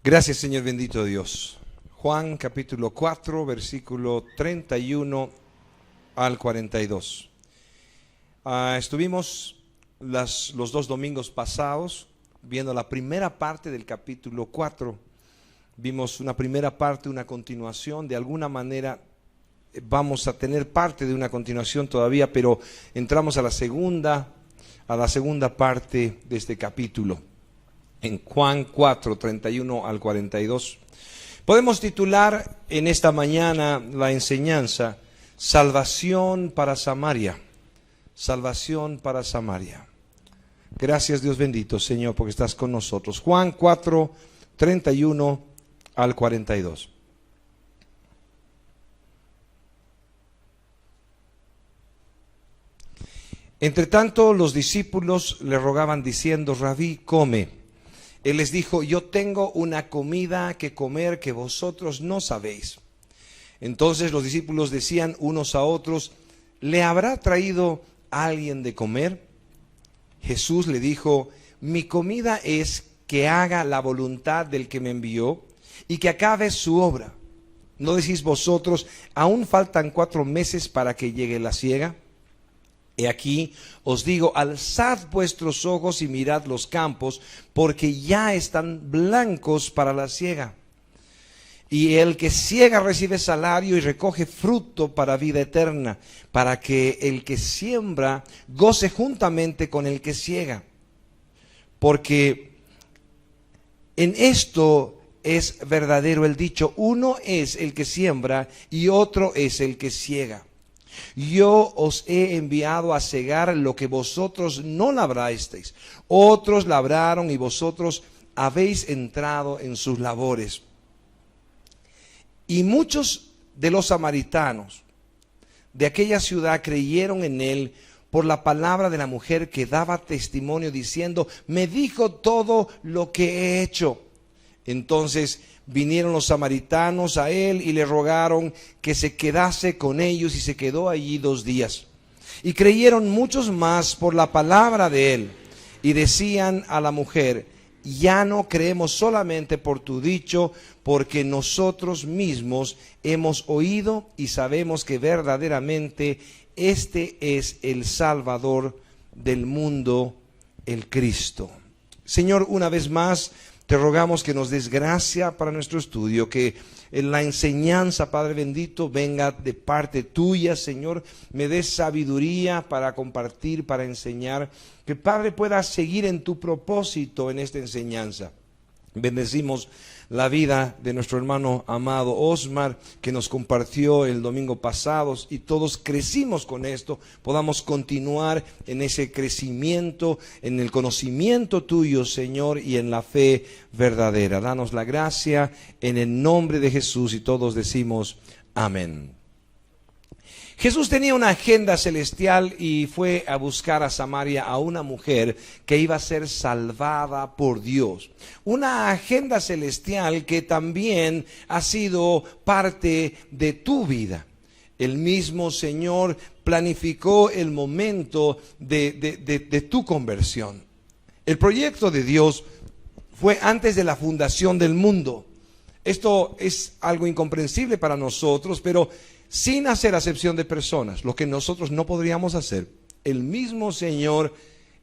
Gracias, Señor bendito Dios. Juan capítulo 4, versículo 31 al 42. Estuvimos los dos domingos pasados viendo la primera parte del capítulo 4. Vimos una primera parte, una continuación. De alguna manera vamos a tener parte de una continuación todavía, pero entramos a la segunda parte de este capítulo. En Juan 4, 31 al 42. Podemos titular en esta mañana la enseñanza, Salvación para Samaria. Salvación para Samaria. Gracias, Dios bendito, Señor, porque estás con nosotros. Juan 4, 31 al 42. Entre tanto, los discípulos le rogaban diciendo: Rabí, come. Él les dijo: yo tengo una comida que comer que vosotros no sabéis. Entonces los discípulos decían unos a otros: ¿le habrá traído alguien de comer? Jesús le dijo: mi comida es que haga la voluntad del que me envió y que acabe su obra. ¿No decís vosotros, aún faltan 4 meses para que llegue la siega? He aquí, os digo, alzad vuestros ojos y mirad los campos, porque ya están blancos para la siega. Y el que siega recibe salario y recoge fruto para vida eterna, para que el que siembra goce juntamente con el que siega. Porque en esto es verdadero el dicho: uno es el que siembra y otro es el que siega. Yo os he enviado a segar lo que vosotros no labrasteis. Otros labraron y vosotros habéis entrado en sus labores. Y muchos de los samaritanos de aquella ciudad creyeron en él por la palabra de la mujer que daba testimonio diciendo: me dijo todo lo que he hecho. Entonces vinieron los samaritanos a él y le rogaron que se quedase con ellos, y se quedó allí 2 días. Y creyeron muchos más por la palabra de él, y decían a la mujer: ya no creemos solamente por tu dicho, porque nosotros mismos hemos oído y sabemos que verdaderamente este es el Salvador del mundo, el Cristo. Señor, una vez más te rogamos que nos des gracia para nuestro estudio, que la enseñanza, Padre bendito, venga de parte tuya, Señor. Me des sabiduría para compartir, para enseñar, que Padre pueda seguir en tu propósito en esta enseñanza. Bendecimos la vida de nuestro hermano amado Osmar, que nos compartió el domingo pasado, y todos crecimos con esto. Podamos continuar en ese crecimiento, en el conocimiento tuyo, Señor, y en la fe verdadera. Danos la gracia en el nombre de Jesús, y todos decimos amén. Jesús tenía una agenda celestial y fue a buscar a Samaria a una mujer que iba a ser salvada por Dios. Una agenda celestial que también ha sido parte de tu vida. El mismo Señor planificó el momento de tu conversión. El proyecto de Dios fue antes de la fundación del mundo. Esto es algo incomprensible para nosotros, pero sin hacer acepción de personas, lo que nosotros no podríamos hacer. El mismo Señor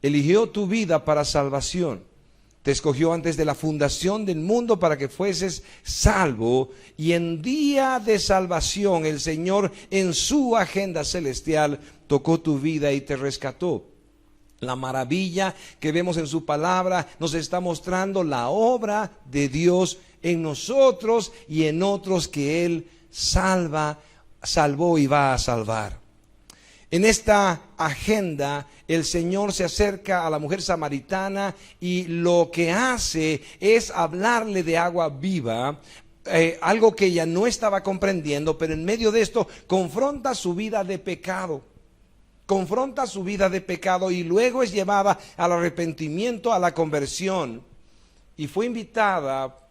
eligió tu vida para salvación. Te escogió antes de la fundación del mundo para que fueses salvo, y en día de salvación el Señor, en su agenda celestial, tocó tu vida y te rescató. La maravilla que vemos en su palabra nos está mostrando la obra de Dios en nosotros y en otros que Él salvó y va a salvar. En esta agenda el Señor se acerca a la mujer samaritana y lo que hace es hablarle de agua viva, algo que ella no estaba comprendiendo, pero en medio de esto confronta su vida de pecado. Confronta su vida de pecado y luego es llevada al arrepentimiento, a la conversión, y fue invitada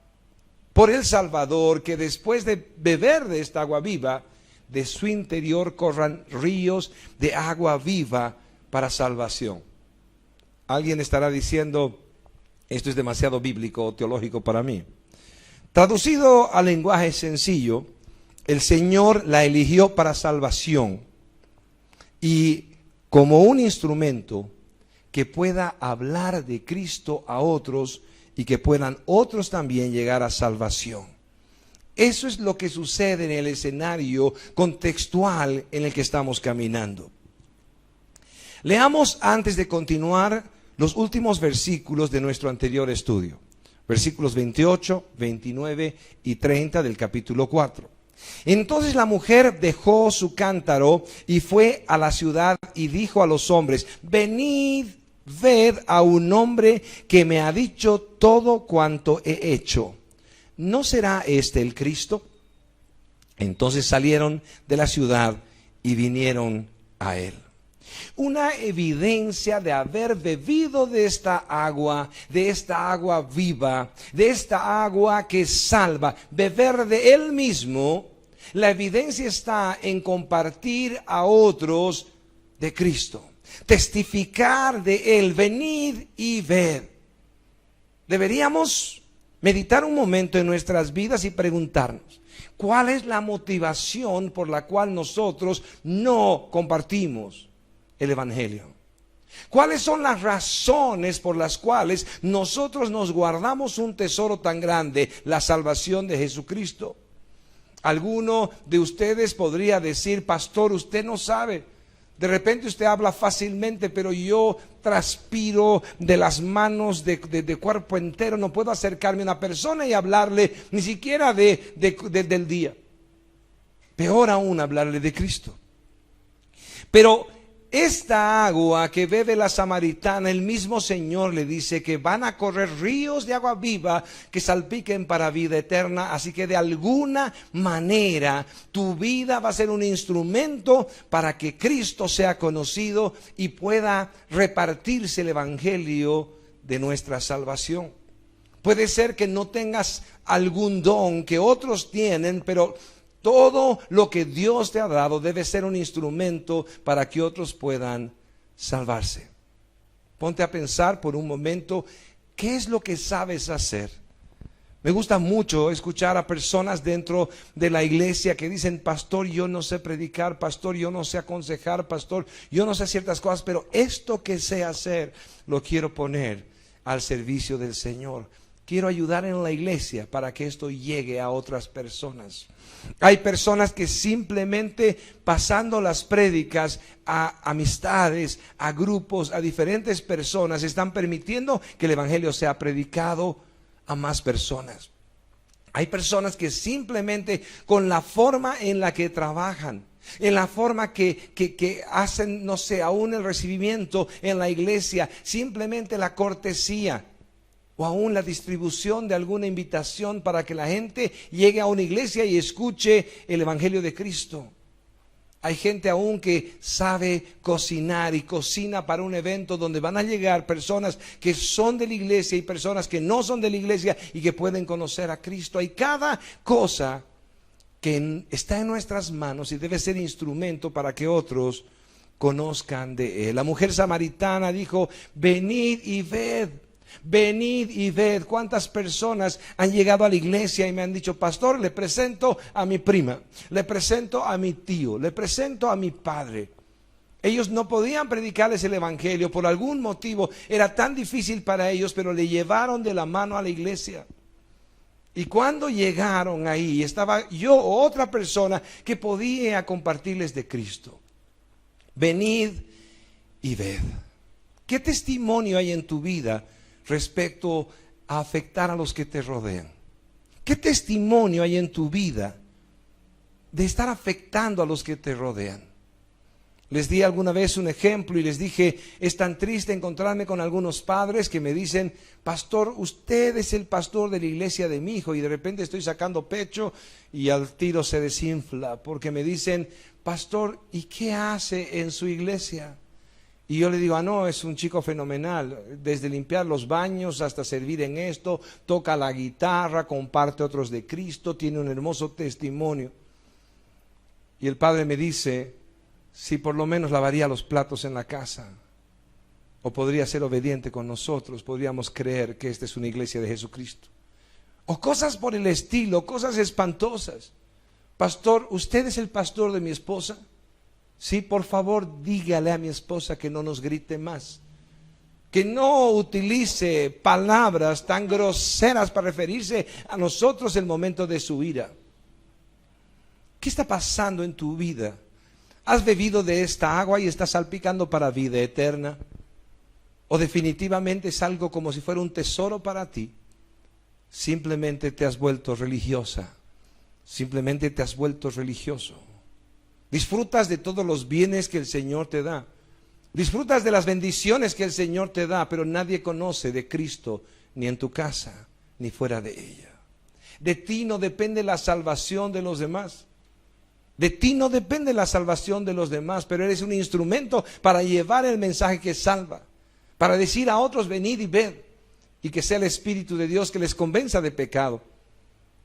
por el Salvador que después de beber de esta agua viva, de su interior corran ríos de agua viva para salvación. Alguien estará diciendo: esto es demasiado bíblico o teológico para mí. Traducido al lenguaje sencillo, el Señor la eligió para salvación y como un instrumento que pueda hablar de Cristo a otros y que puedan otros también llegar a salvación. Eso es lo que sucede en el escenario contextual en el que estamos caminando. Leamos antes de continuar los últimos versículos de nuestro anterior estudio. Versículos 28, 29 y 30 del capítulo 4. Entonces la mujer dejó su cántaro y fue a la ciudad y dijo a los hombres: venid, ved a un hombre que me ha dicho todo cuanto he hecho. ¿No será este el Cristo? Entonces salieron de la ciudad y vinieron a él. Una evidencia de haber bebido de esta agua viva, de esta agua que salva, beber de él mismo. La evidencia está en compartir a otros de Cristo, testificar de él, venid y ved. Deberíamos meditar un momento en nuestras vidas y preguntarnos: ¿cuál es la motivación por la cual nosotros no compartimos el Evangelio? ¿Cuáles son las razones por las cuales nosotros nos guardamos un tesoro tan grande, la salvación de Jesucristo? Alguno de ustedes podría decir: pastor, usted no sabe, de repente usted habla fácilmente, pero yo transpiro de las manos, de cuerpo entero, no puedo acercarme a una persona y hablarle ni siquiera del día. Peor aún, hablarle de Cristo. Pero esta agua que bebe la samaritana, el mismo Señor le dice que van a correr ríos de agua viva que salpiquen para vida eterna. Así que de alguna manera tu vida va a ser un instrumento para que Cristo sea conocido y pueda repartirse el Evangelio de nuestra salvación. Puede ser que no tengas algún don que otros tienen, pero todo lo que Dios te ha dado debe ser un instrumento para que otros puedan salvarse. Ponte a pensar por un momento, ¿qué es lo que sabes hacer? Me gusta mucho escuchar a personas dentro de la iglesia que dicen: pastor, yo no sé predicar, pastor, yo no sé aconsejar, pastor, yo no sé ciertas cosas, pero esto que sé hacer lo quiero poner al servicio del Señor. Quiero ayudar en la iglesia para que esto llegue a otras personas. Hay personas que simplemente pasando las prédicas a amistades, a grupos, a diferentes personas, están permitiendo que el Evangelio sea predicado a más personas. Hay personas que simplemente con la forma en la que trabajan, en la forma que hacen, no sé, aún el recibimiento en la iglesia, simplemente la cortesía, o aún la distribución de alguna invitación para que la gente llegue a una iglesia y escuche el Evangelio de Cristo. Hay gente aún que sabe cocinar y cocina para un evento donde van a llegar personas que son de la iglesia y personas que no son de la iglesia y que pueden conocer a Cristo. Hay cada cosa que está en nuestras manos y debe ser instrumento para que otros conozcan de él. La mujer samaritana dijo: venid y ved. Venid y ved. ¿Cuántas personas han llegado a la iglesia y me han dicho: pastor, le presento a mi prima, le presento a mi tío, le presento a mi padre? Ellos no podían predicarles el Evangelio, por algún motivo era tan difícil para ellos, pero le llevaron de la mano a la iglesia. Y cuando llegaron ahí, estaba yo o otra persona que podía compartirles de Cristo. Venid y ved. ¿Qué testimonio hay en tu vida respecto a afectar a los que te rodean? ¿Qué testimonio hay en tu vida de estar afectando a los que te rodean? Les di alguna vez un ejemplo y les dije: es tan triste encontrarme con algunos padres que me dicen: pastor, usted es el pastor de la iglesia de mi hijo, y de repente estoy sacando pecho y al tiro se desinfla porque me dicen: pastor, ¿y qué hace en su iglesia? Y yo le digo: no, es un chico fenomenal, desde limpiar los baños hasta servir en esto, toca la guitarra, comparte otros de Cristo, tiene un hermoso testimonio. Y el padre me dice: si por lo menos lavaría los platos en la casa, o podría ser obediente con nosotros, podríamos creer que esta es una iglesia de Jesucristo. o cosas por el estilo, cosas espantosas. Pastor, ¿usted es el pastor de mi esposa? Sí, por favor, dígale a mi esposa que no nos grite más, que no utilice palabras tan groseras para referirse a nosotros en el momento de su ira. ¿Qué está pasando en tu vida? ¿Has bebido de esta agua y estás salpicando para vida eterna? ¿O definitivamente es algo como si fuera un tesoro para ti? Simplemente te has vuelto religiosa, simplemente te has vuelto religioso. Disfrutas de todos los bienes que el Señor te da, disfrutas de las bendiciones que el Señor te da, pero nadie conoce de Cristo, ni en tu casa, ni fuera de ella. De ti no depende la salvación de los demás. De ti no depende la salvación de los demás, pero eres un instrumento para llevar el mensaje que salva, para decir a otros, venid y ved, y que sea el Espíritu de Dios que les convenza de pecado,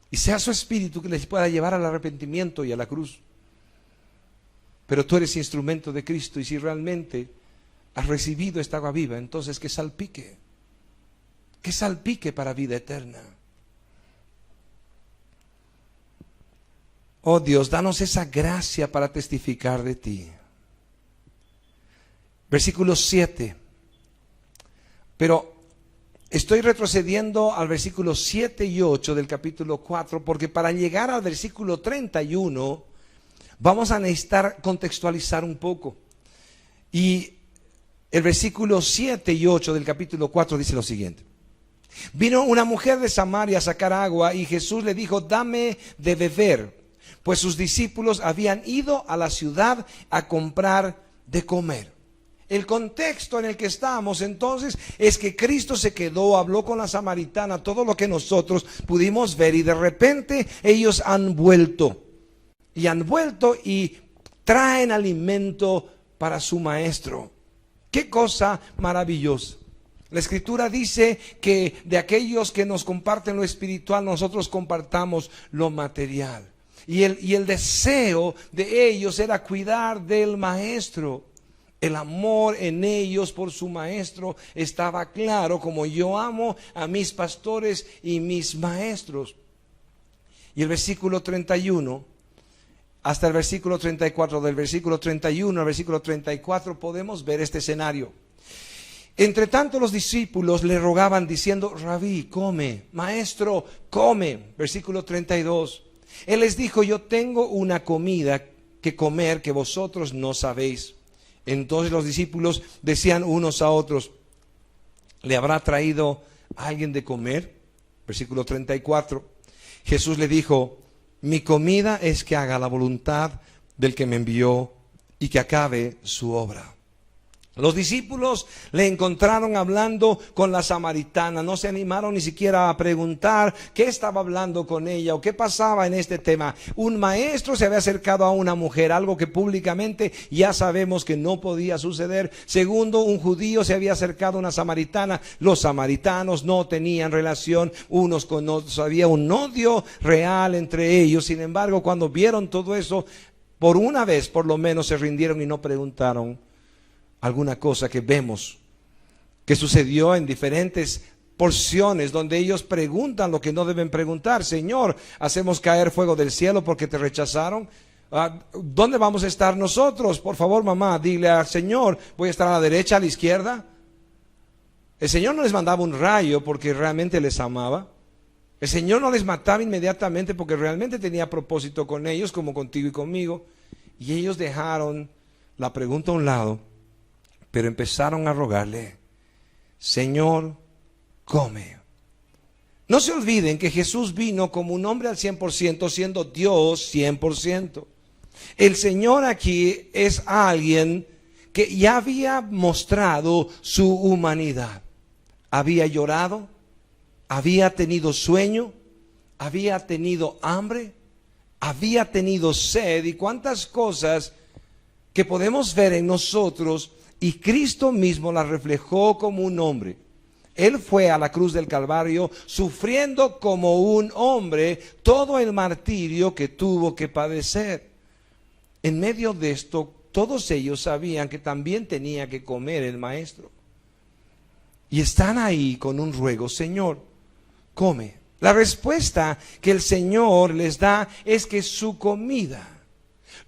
y sea su Espíritu que les pueda llevar al arrepentimiento y a la cruz. Pero tú eres instrumento de Cristo, y si realmente has recibido esta agua viva, entonces que salpique para vida eterna. Oh Dios, danos esa gracia para testificar de ti. Versículo 7. Pero estoy retrocediendo al versículo 7 y 8 del capítulo 4, porque para llegar al versículo 31 vamos a necesitar contextualizar un poco. Y el versículo 7 y 8 del capítulo 4 dice lo siguiente. Vino una mujer de Samaria a sacar agua y Jesús le dijo, dame de beber, pues sus discípulos habían ido a la ciudad a comprar de comer. El contexto en el que estamos entonces es que Cristo se quedó, habló con la samaritana, todo lo que nosotros pudimos ver, y de repente ellos han vuelto y traen alimento para su maestro. ¡Qué cosa maravillosa! La Escritura dice que de aquellos que nos comparten lo espiritual, nosotros compartamos lo material. Y el deseo de ellos era cuidar del maestro. El amor en ellos por su maestro estaba claro, como yo amo a mis pastores y mis maestros. Y el versículo 31 hasta el versículo 34, del versículo 31 al versículo 34 podemos ver este escenario. Entre tanto los discípulos le rogaban diciendo, Rabí, come, maestro, come. Versículo 32. Él les dijo, yo tengo una comida que comer que vosotros no sabéis. Entonces los discípulos decían unos a otros, ¿le habrá traído alguien de comer? Versículo 34. Jesús le dijo, mi comida es que haga la voluntad del que me envió y que acabe su obra. Los discípulos le encontraron hablando con la samaritana, no se animaron ni siquiera a preguntar qué estaba hablando con ella o qué pasaba en este tema. Un maestro se había acercado a una mujer, algo que públicamente ya sabemos que no podía suceder. Segundo, un judío se había acercado a una samaritana. Los samaritanos no tenían relación unos con otros, había un odio real entre ellos. Sin embargo, cuando vieron todo eso, por una vez por lo menos se rindieron y no preguntaron alguna cosa que vemos que sucedió en diferentes porciones donde ellos preguntan lo que no deben preguntar. Señor, ¿hacemos caer fuego del cielo porque te rechazaron? ¿Dónde vamos a estar nosotros? Por favor, mamá, dile al Señor, ¿voy a estar a la derecha, a la izquierda? El Señor no les mandaba un rayo porque realmente les amaba. El Señor no les mataba inmediatamente porque realmente tenía propósito con ellos, como contigo y conmigo. Y ellos dejaron la pregunta a un lado, pero empezaron a rogarle, Señor, come. No se olviden que Jesús vino como un hombre al 100%, siendo Dios 100%. El Señor aquí es alguien que ya había mostrado su humanidad. Había llorado, había tenido sueño, había tenido hambre, había tenido sed y cuántas cosas que podemos ver en nosotros. Y Cristo mismo la reflejó como un hombre. Él fue a la cruz del Calvario sufriendo como un hombre todo el martirio que tuvo que padecer. En medio de esto, todos ellos sabían que también tenía que comer el maestro. Y están ahí con un ruego, Señor, come. La respuesta que el Señor les da es que su comida,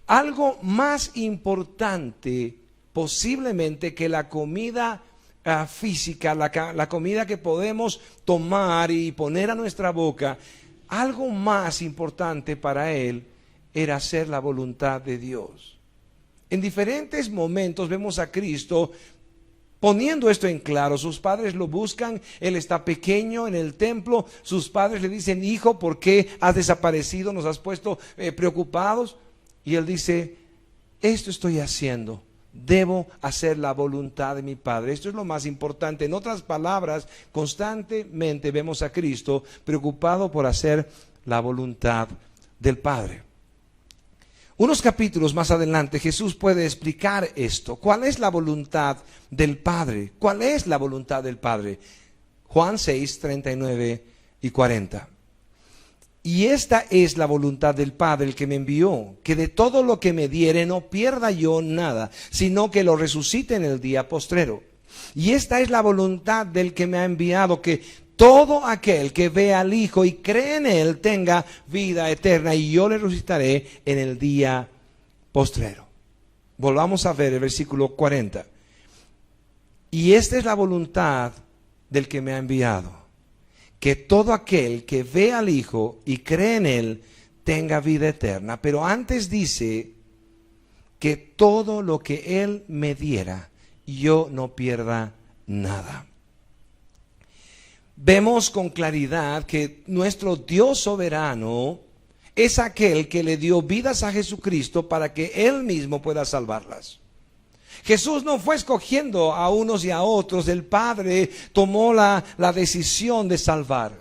algo más importante posiblemente que la comida física, la comida que podemos tomar y poner a nuestra boca, algo más importante para él era hacer la voluntad de Dios. En diferentes momentos vemos a Cristo poniendo esto en claro. Sus padres lo buscan, él está pequeño en el templo, sus padres le dicen: hijo, ¿por qué has desaparecido? Nos has puesto preocupados. Y él dice: esto estoy haciendo, debo hacer la voluntad de mi Padre. Esto es lo más importante. En otras palabras, constantemente vemos a Cristo preocupado por hacer la voluntad del Padre. Unos capítulos más adelante Jesús puede explicar esto. ¿Cuál es la voluntad del Padre? ¿Cuál es la voluntad del Padre? Juan 6, 39 y 40. Y esta es la voluntad del Padre, el que me envió, que de todo lo que me diere no pierda yo nada, sino que lo resucite en el día postrero. Y esta es la voluntad del que me ha enviado, que todo aquel que vea al Hijo y cree en Él tenga vida eterna, y yo le resucitaré en el día postrero. Volvamos a ver el versículo 40. Y esta es la voluntad del que me ha enviado, que todo aquel que ve al Hijo y cree en Él tenga vida eterna. Pero antes dice que todo lo que Él me diera, yo no pierda nada. Vemos con claridad que nuestro Dios soberano es aquel que le dio vidas a Jesucristo para que Él mismo pueda salvarlas. Jesús no fue escogiendo a unos y a otros, el Padre tomó la decisión de salvar.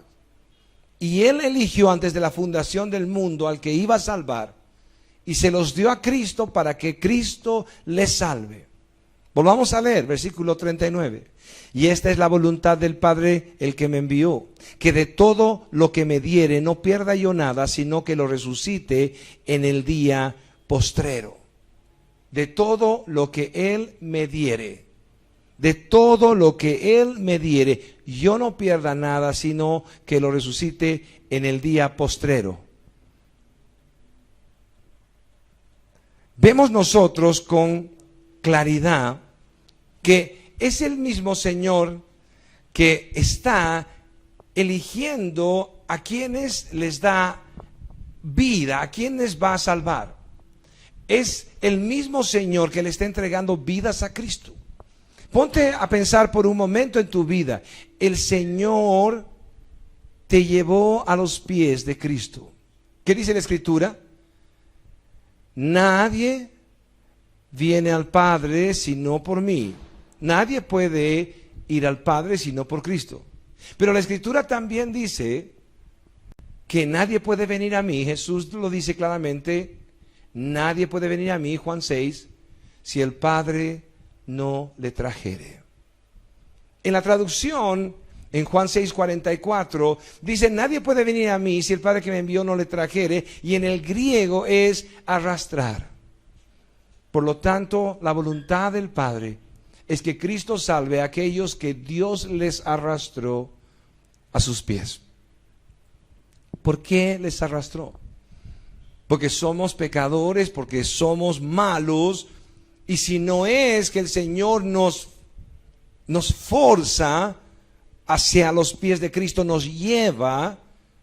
Y Él eligió antes de la fundación del mundo al que iba a salvar, y se los dio a Cristo para que Cristo les salve. Volvamos a leer, versículo 39. Y esta es la voluntad del Padre, el que me envió, que de todo lo que me diere no pierda yo nada, sino que lo resucite en el día postrero. De todo lo que Él me diere, de todo lo que Él me diere, yo no pierda nada, sino que lo resucite en el día postrero. Vemos nosotros con claridad que es el mismo Señor que está eligiendo a quienes les da vida, a quienes va a salvar. Es el mismo Señor que le está entregando vidas a Cristo. Ponte a pensar por un momento en tu vida. El Señor te llevó a los pies de Cristo. ¿Qué dice la Escritura? Nadie viene al Padre sino por mí. Nadie puede ir al Padre sino por Cristo. Pero la Escritura también dice que nadie puede venir a mí. Jesús lo dice claramente. Nadie puede venir a mí, Juan 6, si el Padre no le trajere. En la traducción, en Juan 6, 44, dice: nadie puede venir a mí si el Padre que me envió no le trajere. Y en el griego es arrastrar. Por lo tanto, la voluntad del Padre es que Cristo salve a aquellos que Dios les arrastró a sus pies. ¿Por qué les arrastró? Porque somos pecadores, porque somos malos. Y si no es que el Señor nos forza hacia los pies de Cristo, nos lleva,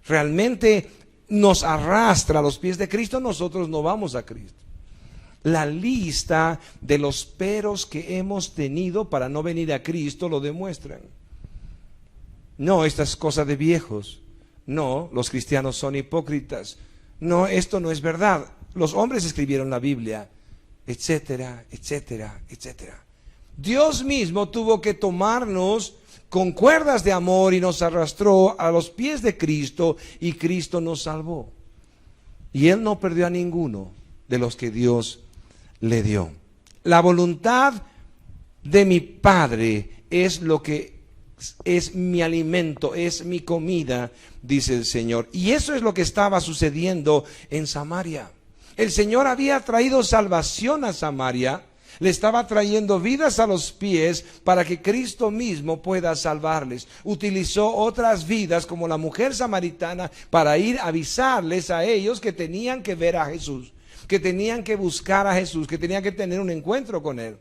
realmente nos arrastra a los pies de Cristo, nosotros no vamos a Cristo. La lista de los peros que hemos tenido para no venir a Cristo lo demuestran. No, esta es cosa de viejos. No, los cristianos son hipócritas. No, esto no es verdad. Los hombres escribieron la Biblia, etcétera, etcétera, etcétera. Dios mismo tuvo que tomarnos con cuerdas de amor y nos arrastró a los pies de Cristo, y Cristo nos salvó. Y Él no perdió a ninguno de los que Dios le dio. La voluntad de mi Padre es lo que es mi alimento, es mi comida, dice el Señor. Y eso es lo que estaba sucediendo en Samaria. El Señor había traído salvación a Samaria, Le estaba trayendo vidas a los pies para que Cristo mismo pueda salvarles. Utilizó otras vidas como la mujer samaritana para ir a avisarles a ellos que tenían que ver a Jesús, que tenían que buscar a Jesús, que tenían que tener un encuentro con Él.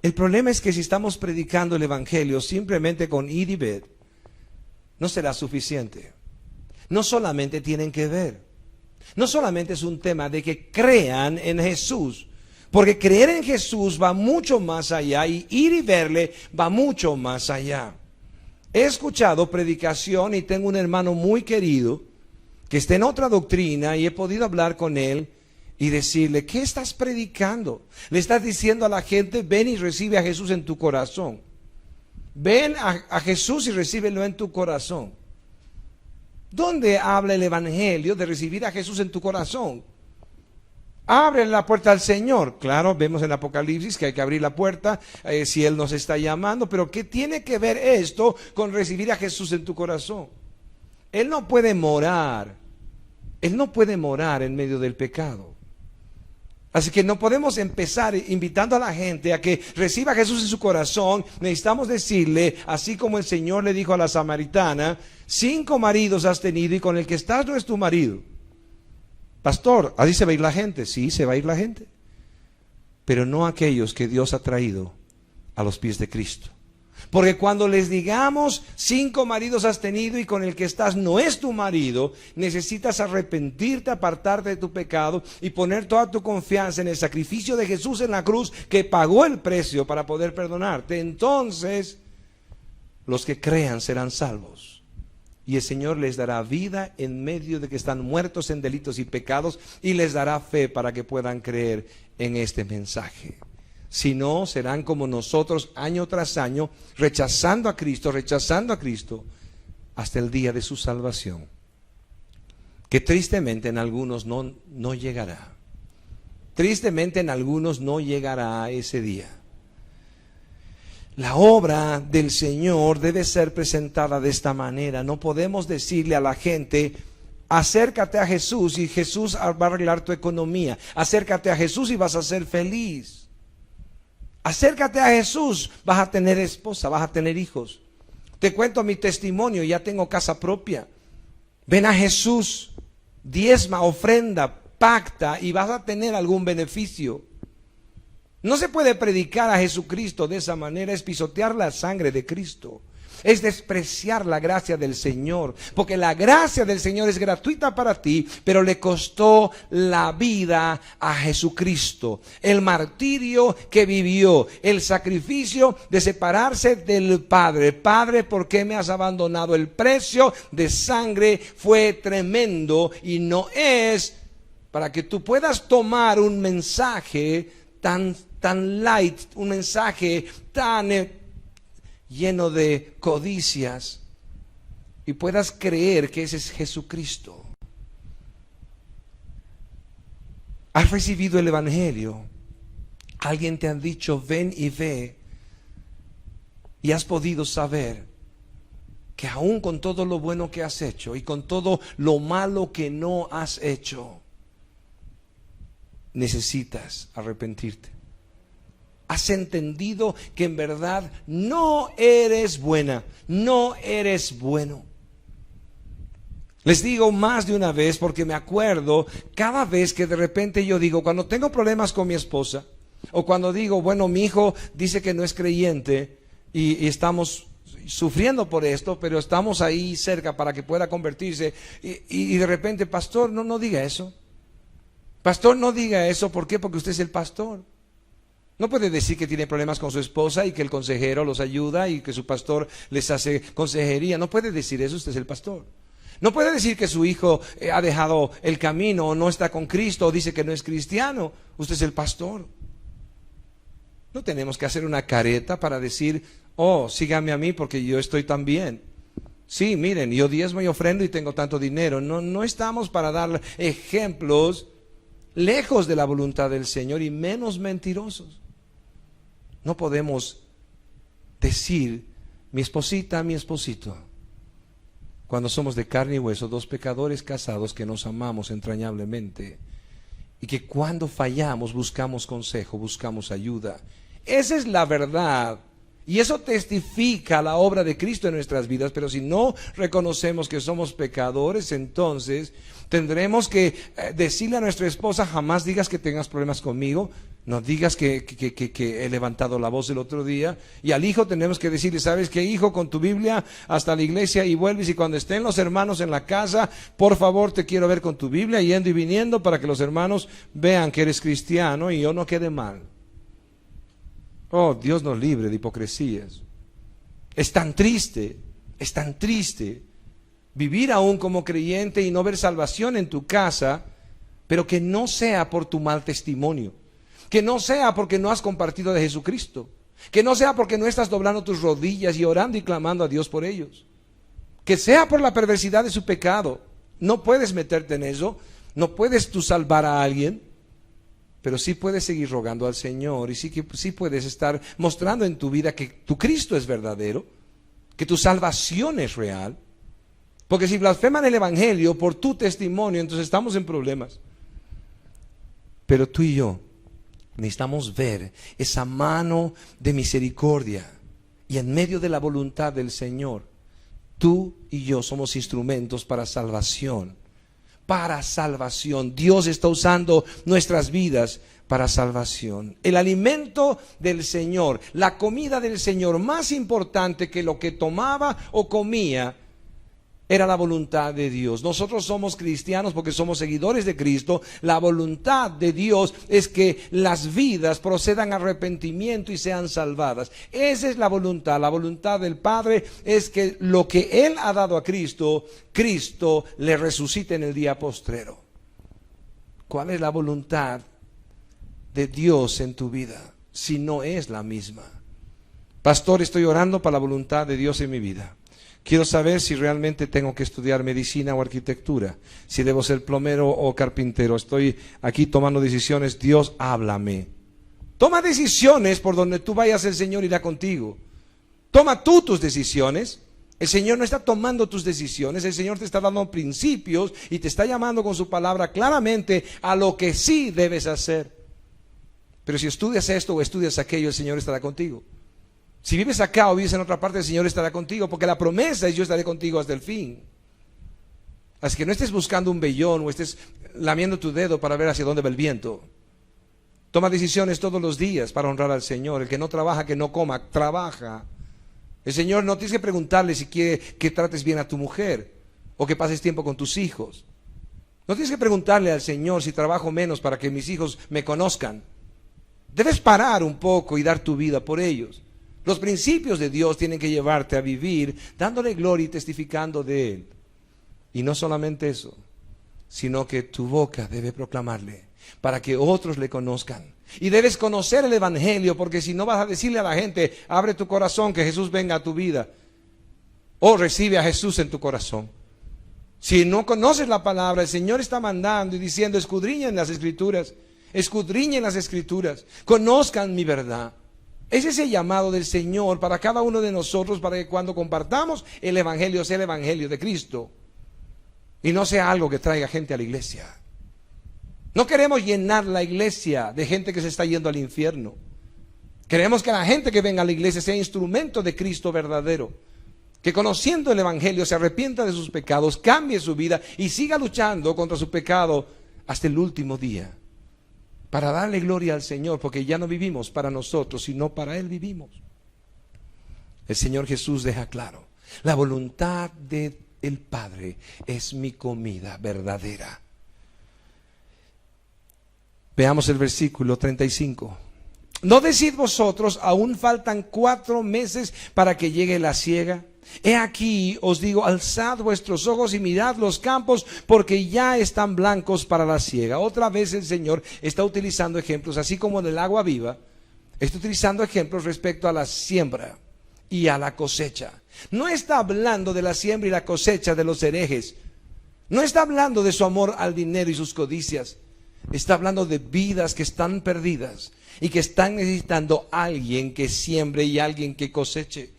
El problema es que si estamos predicando el Evangelio simplemente con ir y ver, no será suficiente. No solamente tienen que ver. No solamente es un tema de que crean en Jesús, porque creer en Jesús va mucho más allá y ir y verle va mucho más allá. He escuchado predicación y tengo un hermano muy querido que está en otra doctrina y he podido hablar con él y decirle, ¿qué estás predicando? Le estás diciendo a la gente, ven y recibe a Jesús en tu corazón. Ven a Jesús y recíbelo en tu corazón. ¿Dónde habla el Evangelio de recibir a Jesús en tu corazón? Abre la puerta al Señor. Claro, vemos en Apocalipsis que hay que abrir la puerta si Él nos está llamando, pero ¿qué tiene que ver esto con recibir a Jesús en tu corazón? Él no puede morar en medio del pecado. Así que no podemos empezar invitando a la gente a que reciba a Jesús en su corazón. Necesitamos decirle, así como el Señor le dijo a la samaritana, 5 maridos has tenido y con el que estás no es tu marido. Pastor, ¿así se va a ir la gente? Sí, se va a ir la gente. Pero no aquellos que Dios ha traído a los pies de Cristo. Porque cuando les digamos 5 maridos has tenido y con el que estás no es tu marido, necesitas arrepentirte, apartarte de tu pecado y poner toda tu confianza en el sacrificio de Jesús en la cruz que pagó el precio para poder perdonarte. Entonces, los que crean serán salvos. Y el Señor les dará vida en medio de que están muertos en delitos y pecados y les dará fe para que puedan creer en este mensaje. Si no, serán como nosotros año tras año, rechazando a Cristo, hasta el día de su salvación. Que tristemente en algunos no llegará. Tristemente en algunos no llegará ese día. La obra del Señor debe ser presentada de esta manera. No podemos decirle a la gente, acércate a Jesús y Jesús va a arreglar tu economía. Acércate a Jesús y vas a ser feliz. Acércate a Jesús, vas a tener esposa, vas a tener hijos. Te cuento mi testimonio, ya tengo casa propia. Ven a Jesús, diezma, ofrenda, pacta y vas a tener algún beneficio. No se puede predicar a Jesucristo de esa manera, es pisotear la sangre de Cristo. Es despreciar la gracia del Señor, porque la gracia del Señor es gratuita para ti, pero le costó la vida a Jesucristo, el martirio que vivió, el sacrificio de separarse del Padre. Padre, ¿por qué me has abandonado? El precio de sangre fue tremendo y no es para que tú puedas tomar un mensaje tan light, un mensaje tan lleno de codicias y puedas creer que ese es Jesucristo. Has recibido el Evangelio, alguien te ha dicho ven y ve y has podido saber que aún con todo lo bueno que has hecho y con todo lo malo que no has hecho, necesitas arrepentirte. Has entendido que en verdad no eres buena, no eres bueno. Les digo más de una vez porque me acuerdo cada vez que de repente yo digo, cuando tengo problemas con mi esposa, o cuando digo, bueno, mi hijo dice que no es creyente y estamos sufriendo por esto, pero estamos ahí cerca para que pueda convertirse, y de repente, pastor, no diga eso. Pastor, no diga eso. ¿Por qué? Porque usted es el pastor. No puede decir que tiene problemas con su esposa y que el consejero los ayuda y que su pastor les hace consejería. No puede decir eso, usted es el pastor. No puede decir que su hijo ha dejado el camino o no está con Cristo o dice que no es cristiano. Usted es el pastor. No tenemos que hacer una careta para decir, oh, sígame a mí porque yo estoy tan bien. Sí, miren, yo diezmo y ofrendo y tengo tanto dinero. No estamos para dar ejemplos lejos de la voluntad del Señor y menos mentirosos. No podemos decir, mi esposita, mi esposito, cuando somos de carne y hueso, dos pecadores casados que nos amamos entrañablemente y que cuando fallamos buscamos consejo, buscamos ayuda. Esa es la verdad. Y eso testifica la obra de Cristo en nuestras vidas. Pero si no reconocemos que somos pecadores, entonces tendremos que decirle a nuestra esposa: jamás digas que tengas problemas conmigo, no digas que he levantado la voz el otro día. Y al hijo tenemos que decirle: ¿sabes qué, hijo? Con tu Biblia hasta la iglesia y vuelves, y cuando estén los hermanos en la casa, por favor te quiero ver con tu Biblia yendo y viniendo, para que los hermanos vean que eres cristiano y yo no quede mal. Oh, Dios nos libre de hipocresías. Es tan triste vivir aún como creyente y no ver salvación en tu casa, pero que no sea por tu mal testimonio, que no sea porque no has compartido de Jesucristo, que no sea porque no estás doblando tus rodillas y orando y clamando a Dios por ellos, que sea por la perversidad de su pecado. No puedes meterte en eso, no puedes tú salvar a alguien, pero sí puedes seguir rogando al Señor, y sí puedes estar mostrando en tu vida que tu Cristo es verdadero, que tu salvación es real. Porque si blasfeman el Evangelio por tu testimonio, entonces estamos en problemas. Pero tú y yo necesitamos ver esa mano de misericordia, y en medio de la voluntad del Señor, tú y yo somos instrumentos para salvación. Para salvación. Dios está usando nuestras vidas para salvación. El alimento del Señor, la comida del Señor, más importante que lo que tomaba o comía, era la voluntad de Dios. Nosotros somos cristianos porque somos seguidores de Cristo. La voluntad de Dios es que las vidas procedan a arrepentimiento y sean salvadas. Esa es la voluntad. La voluntad del Padre es que lo que Él ha dado a Cristo, Cristo le resucite en el día postrero. ¿Cuál es la voluntad de Dios en tu vida si no es la misma? Pastor, estoy orando para la voluntad de Dios en mi vida. Quiero saber si realmente tengo que estudiar medicina o arquitectura, si debo ser plomero o carpintero. Estoy aquí tomando decisiones. Dios, háblame. Toma decisiones por donde tú vayas, el Señor irá contigo. Toma tú tus decisiones. El Señor no está tomando tus decisiones. El Señor te está dando principios y te está llamando con su palabra claramente a lo que sí debes hacer. Pero si estudias esto o estudias aquello, el Señor estará contigo. Si vives acá o vives en otra parte, el Señor estará contigo, porque la promesa es: yo estaré contigo hasta el fin. Así que no estés buscando un vellón o estés lamiendo tu dedo para ver hacia dónde va el viento. Toma decisiones todos los días para honrar al Señor. El que no trabaja, que no coma. Trabaja. El Señor no tienes que preguntarle si quiere que trates bien a tu mujer o que pases tiempo con tus hijos. No tienes que preguntarle al Señor si trabajo menos para que mis hijos me conozcan. Debes parar un poco y dar tu vida por ellos. Los principios de Dios tienen que llevarte a vivir dándole gloria y testificando de Él. Y no solamente eso, sino que tu boca debe proclamarle para que otros le conozcan. Y debes conocer el Evangelio, porque si no vas a decirle a la gente: abre tu corazón, que Jesús venga a tu vida, o recibe a Jesús en tu corazón. Si no conoces la palabra, el Señor está mandando y diciendo: escudriñen las Escrituras, conozcan mi verdad. Es ese llamado del Señor para cada uno de nosotros, para que cuando compartamos el Evangelio sea el Evangelio de Cristo y no sea algo que traiga gente a la iglesia. No queremos llenar la iglesia de gente que se está yendo al infierno. Queremos que la gente que venga a la iglesia sea instrumento de Cristo verdadero, que conociendo el Evangelio se arrepienta de sus pecados, cambie su vida y siga luchando contra su pecado hasta el último día, para darle gloria al Señor, porque ya no vivimos para nosotros, sino para Él vivimos. El Señor Jesús deja claro: la voluntad del Padre es mi comida verdadera. Veamos el versículo 35. ¿No decid vosotros: aún faltan 4 meses para que llegue la siega? He aquí, os digo, alzad vuestros ojos y mirad los campos, porque ya están blancos para la siega. Otra vez el Señor está utilizando ejemplos, así como en el agua viva, está utilizando ejemplos respecto a la siembra y a la cosecha. No está hablando de la siembra y la cosecha de los herejes. No está hablando de su amor al dinero y sus codicias. Está hablando de vidas que están perdidas y que están necesitando a alguien que siembre y alguien que coseche.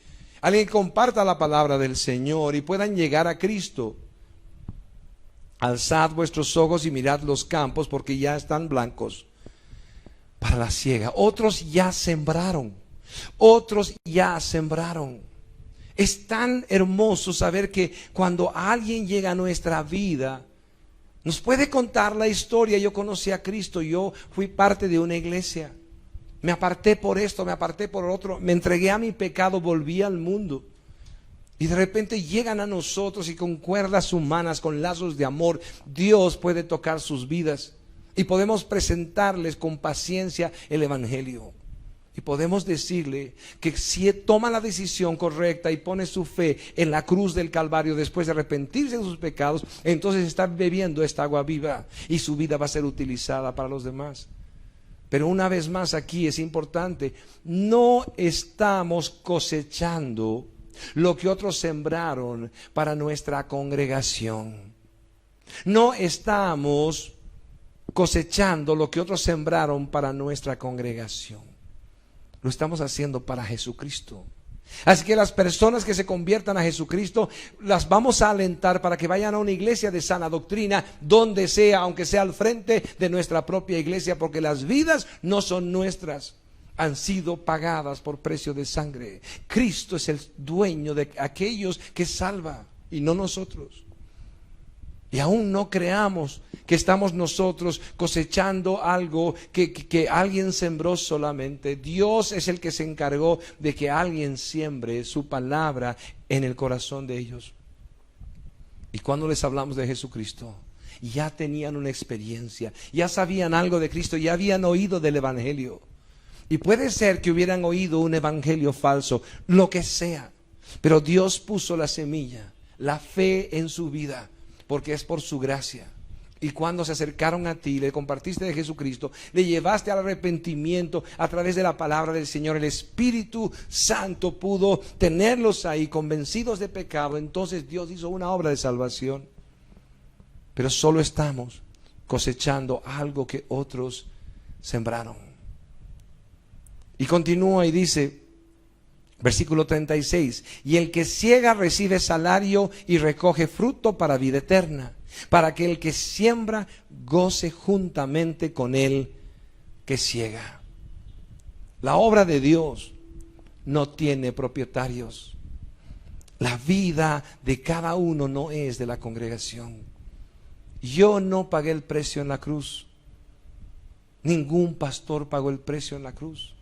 Alguien que comparta la palabra del Señor y puedan llegar a Cristo. Alzad vuestros ojos y mirad los campos, porque ya están blancos para la siega. Otros ya sembraron. Otros ya sembraron. Es tan hermoso saber que cuando alguien llega a nuestra vida, nos puede contar la historia. Yo conocí a Cristo, yo fui parte de una iglesia. Me aparté por esto, me aparté por otro, me entregué a mi pecado, volví al mundo. Y de repente llegan a nosotros y con cuerdas humanas, con lazos de amor, Dios puede tocar sus vidas. Y podemos presentarles con paciencia el Evangelio. Y podemos decirle que si toma la decisión correcta y pone su fe en la cruz del Calvario después de arrepentirse de sus pecados, entonces está bebiendo esta agua viva y su vida va a ser utilizada para los demás. Pero una vez más aquí es importante, no estamos cosechando lo que otros sembraron para nuestra congregación. No estamos cosechando lo que otros sembraron para nuestra congregación. Lo estamos haciendo para Jesucristo. Así que las personas que se conviertan a Jesucristo, las vamos a alentar para que vayan a una iglesia de sana doctrina, donde sea, aunque sea al frente de nuestra propia iglesia, porque las vidas no son nuestras, han sido pagadas por precio de sangre. Cristo es el dueño de aquellos que salva y no nosotros. Y aún no creamos que estamos nosotros cosechando algo que alguien sembró solamente. Dios es el que se encargó de que alguien siembre su palabra en el corazón de ellos. Y cuando les hablamos de Jesucristo, ya tenían una experiencia, ya sabían algo de Cristo, ya habían oído del Evangelio. Y puede ser que hubieran oído un evangelio falso, lo que sea, pero Dios puso la semilla, la fe en su vida, porque es por su gracia. Y cuando se acercaron a ti, le compartiste de Jesucristo, le llevaste al arrepentimiento a través de la palabra del Señor, el Espíritu Santo pudo tenerlos ahí convencidos de pecado. Entonces Dios hizo una obra de salvación. Pero solo estamos cosechando algo que otros sembraron. Y continúa y dice, versículo 36, y el que siega recibe salario y recoge fruto para vida eterna, para que el que siembra goce juntamente con él que siega. La obra de Dios no tiene propietarios. La vida de cada uno no es de la congregación. Yo no pagué el precio en la cruz. Ningún pastor pagó el precio en la cruz.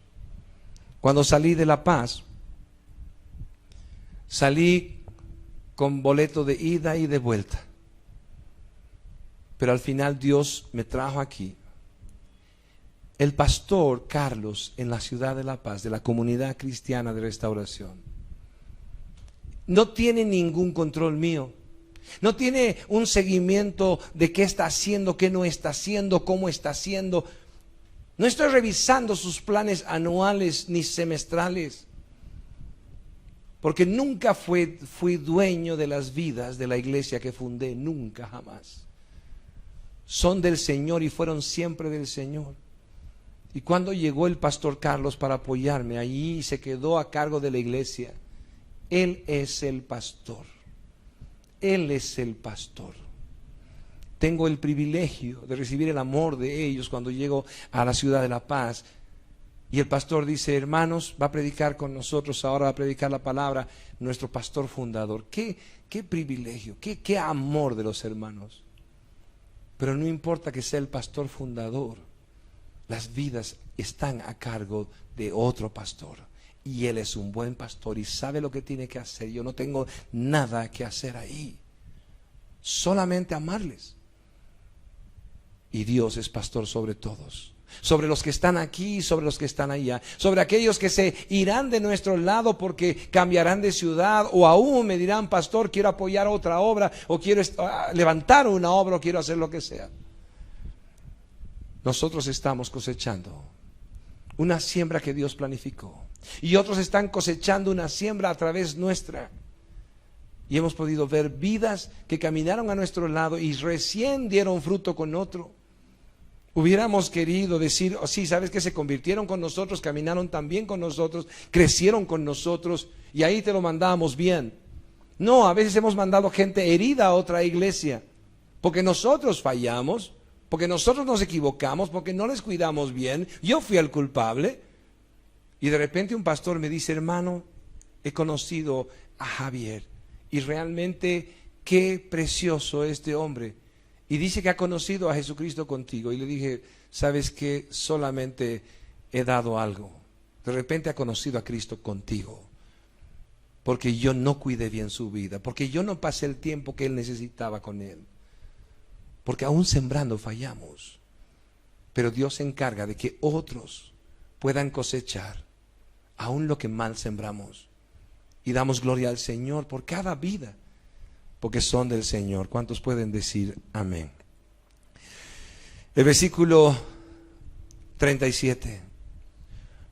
Cuando salí de La Paz, salí con boleto de ida y de vuelta. Pero al final Dios me trajo aquí. El pastor Carlos en la ciudad de La Paz, de la comunidad cristiana de Restauración, no tiene ningún control mío. No tiene un seguimiento de qué está haciendo, qué no está haciendo, cómo está haciendo. No estoy revisando sus planes anuales ni semestrales, porque nunca fui dueño de las vidas de la iglesia que fundé, nunca, jamás. Son del Señor y fueron siempre del Señor. Y cuando llegó el pastor Carlos para apoyarme, allí se quedó a cargo de la iglesia. Él es el pastor. Él es el pastor. Tengo el privilegio de recibir el amor de ellos cuando llego a la ciudad de La Paz. Y el pastor dice, hermanos, va a predicar con nosotros, ahora va a predicar la palabra, nuestro pastor fundador. Qué privilegio, qué amor de los hermanos. Pero no importa que sea el pastor fundador, las vidas están a cargo de otro pastor. Y él es un buen pastor y sabe lo que tiene que hacer. Yo no tengo nada que hacer ahí, solamente amarles. Y Dios es pastor sobre todos, sobre los que están aquí y sobre los que están allá, sobre aquellos que se irán de nuestro lado porque cambiarán de ciudad, o aún me dirán, pastor, quiero apoyar otra obra, o quiero levantar una obra, o quiero hacer lo que sea. Nosotros estamos cosechando una siembra que Dios planificó, y otros están cosechando una siembra a través nuestra. Y hemos podido ver vidas que caminaron a nuestro lado y recién dieron fruto con otro. Hubiéramos querido decir, oh, sí, sabes que se convirtieron con nosotros, caminaron también con nosotros, crecieron con nosotros, y ahí te lo mandábamos bien. No, a veces hemos mandado gente herida a otra iglesia, porque nosotros fallamos, porque nosotros nos equivocamos, porque no les cuidamos bien. Yo fui el culpable. Y de repente un pastor me dice, hermano, he conocido a Javier y realmente qué precioso este hombre. Y dice que ha conocido a Jesucristo contigo. Y le dije, ¿sabes qué? Solamente he dado algo. De repente ha conocido a Cristo contigo. Porque yo no cuidé bien su vida. Porque yo no pasé el tiempo que él necesitaba con él. Porque aún sembrando fallamos. Pero Dios se encarga de que otros puedan cosechar aún lo que mal sembramos. Y damos gloria al Señor por cada vida, porque son del Señor. ¿Cuántos pueden decir amén? El versículo 37.